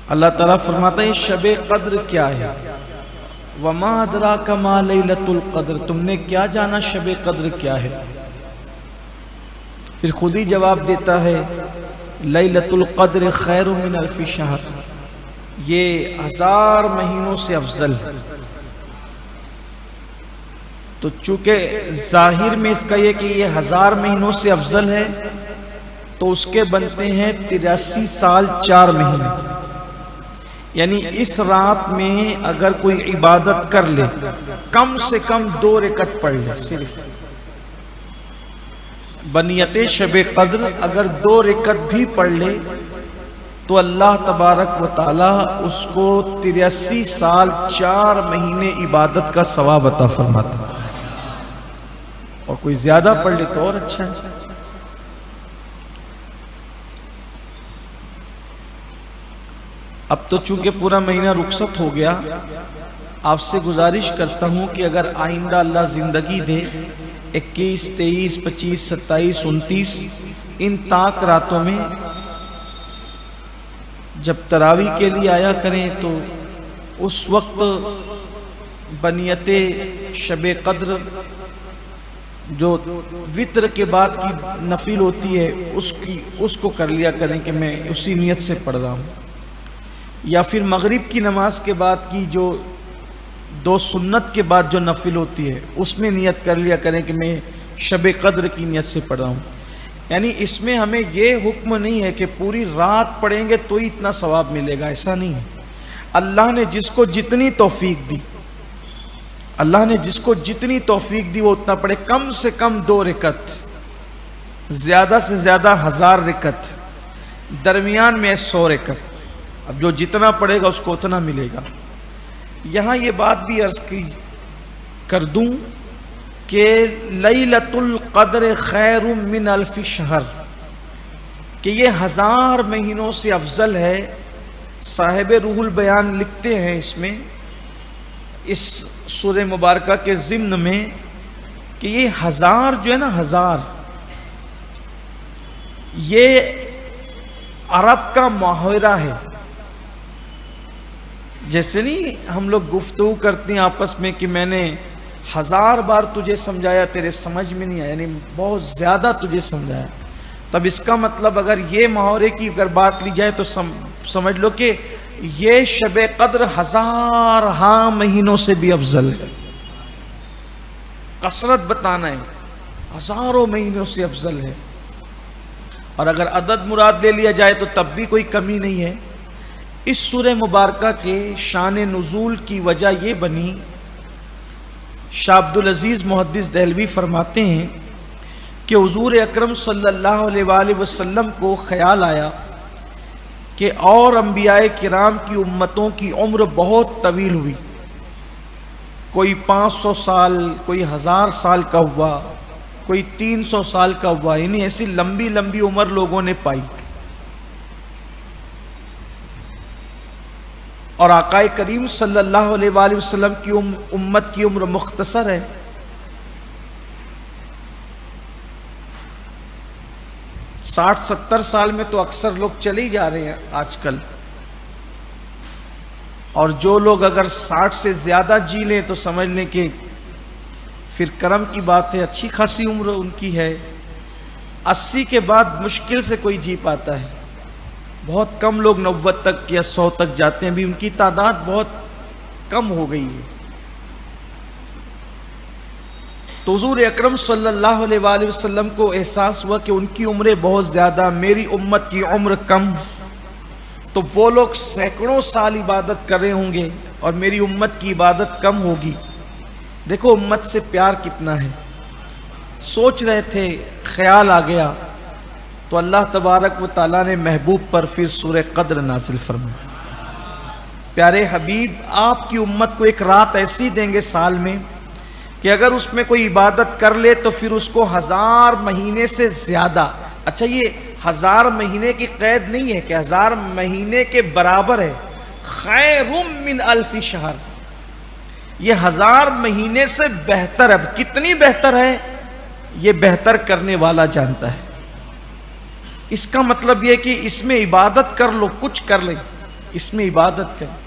اللہ تعالیٰ فرماتا ہے شب قدر کیا ہے؟ وما ادراک ما لیلۃ القدر، تم نے کیا جانا شب قدر کیا ہے؟ پھر خود ہی جواب دیتا ہے لیلۃ القدر خیر من الف شہر، یہ 1000 مہینوں سے افضل ہے۔ تو چونکہ ظاہر میں اس کا یہ کہ یہ 1000 مہینوں سے افضل ہے، تو اس کے بنتے ہیں 83 سال 4 مہینے۔ یعنی اس رات میں اگر کوئی عبادت کر لے، کم سے کم 2 رکعت پڑھ لے، صرف بنیت شب قدر اگر 2 رکعت بھی پڑھ لے تو اللہ تبارک و تعالی اس کو 83 سال 4 مہینے عبادت کا ثواب عطا فرماتا ہے، اور کوئی زیادہ پڑھ لے تو اور اچھا ہے۔ اب تو چونکہ پورا مہینہ رخصت ہو گیا، آپ سے گزارش کرتا ہوں کہ اگر آئندہ اللہ زندگی دے 21، 23، 25، 27، 29 ان طاق راتوں میں جب تراویح کے لیے آیا کریں تو اس وقت بنیت شب قدر جو وتر کے بعد کی نفل ہوتی ہے اس کو کر لیا کریں کہ میں اسی نیت سے پڑھ رہا ہوں، یا پھر مغرب کی نماز کے بعد کی جو 2 سنت کے بعد جو نفل ہوتی ہے اس میں نیت کر لیا کریں کہ میں شب قدر کی نیت سے پڑھ رہا ہوں۔ یعنی اس میں ہمیں یہ حکم نہیں ہے کہ پوری رات پڑھیں گے تو ہی اتنا ثواب ملے گا، ایسا نہیں ہے۔ اللہ نے جس کو جتنی توفیق دی، اللہ نے جس کو جتنی توفیق دی وہ اتنا پڑھے، کم سے کم 2 رکعت، زیادہ سے زیادہ 1000 رکعت، درمیان میں 100 رکعت۔ اب جو جتنا پڑھے گا اس کو اتنا ملے گا۔ یہاں یہ بات بھی عرض کر دوں کہ لیلۃ القدر خیر من الف شہر، کہ یہ 1000 مہینوں سے افضل ہے۔ صاحب روح البیان لکھتے ہیں اس میں، اس سورہ مبارکہ کے ضمن میں، کہ یہ 1000 جو ہے نا 1000، یہ عرب کا محاورہ ہے۔ جیسے نہیں ہم لوگ گفتگو کرتے ہیں آپس میں کہ میں نے 1000 بار تجھے سمجھایا تیرے سمجھ میں نہیں آیا، یعنی بہت زیادہ تجھے سمجھایا، تب اس کا مطلب اگر یہ محاورے کی اگر بات لی جائے تو سمجھ لو کہ یہ شب قدر 1000 مہینوں سے بھی افضل ہے۔ کثرت بتانا ہے، ہزاروں مہینوں سے افضل ہے۔ اور اگر عدد مراد لے لیا جائے تو تب بھی کوئی کمی نہیں ہے۔ اس سورہ مبارکہ کے شان نزول کی وجہ یہ بنی، شاہ عبدالعزیز محدث دہلوی فرماتے ہیں کہ حضور اکرم صلی اللہ علیہ وآلہ وسلم کو خیال آیا کہ اور انبیاء کرام کی امتوں کی عمر بہت طویل ہوئی، کوئی 500 سال، کوئی 1000 سال کا ہوا، کوئی 300 سال کا ہوا، یعنی ایسی لمبی لمبی عمر لوگوں نے پائی، اور آقا کریم صلی اللہ علیہ وآلہ وسلم کی امت کی عمر مختصر ہے۔ 60-70 سال میں تو اکثر لوگ چلے ہی جا رہے ہیں آج کل، اور جو لوگ اگر 60 سے زیادہ جی لیں تو سمجھ لیں کہ پھر کرم کی بات ہے، اچھی خاصی عمر ان کی ہے۔ 80 کے بعد مشکل سے کوئی جی پاتا ہے، بہت کم لوگ 90 تک یا 100 تک جاتے ہیں، بھی ان کی تعداد بہت کم ہو گئی ہے۔ تو حضور اکرم صلی اللہ علیہ وآلہ وسلم کو احساس ہوا کہ ان کی عمریں بہت زیادہ، میری امت کی عمر کم، تو وہ لوگ سینکڑوں سال عبادت کر رہے ہوں گے اور میری امت کی عبادت کم ہوگی۔ دیکھو امت سے پیار کتنا ہے۔ سوچ رہے تھے، خیال آ گیا، تو اللہ تبارک و تعالیٰ نے محبوب پر پھر سورہ قدر نازل فرمایا۔ پیارے حبیب، آپ کی امت کو ایک رات ایسی دیں گے سال میں کہ اگر اس میں کوئی عبادت کر لے تو پھر اس کو 1000 مہینے سے زیادہ، اچھا یہ 1000 مہینے کی قید نہیں ہے کہ 1000 مہینے کے برابر ہے، خیر من الف شہر، یہ 1000 مہینے سے بہتر ہے۔ اب کتنی بہتر ہے یہ بہتر کرنے والا جانتا ہے۔ اس کا مطلب یہ کہ اس میں عبادت کر لو، کچھ کر لیں، اس میں عبادت کریں.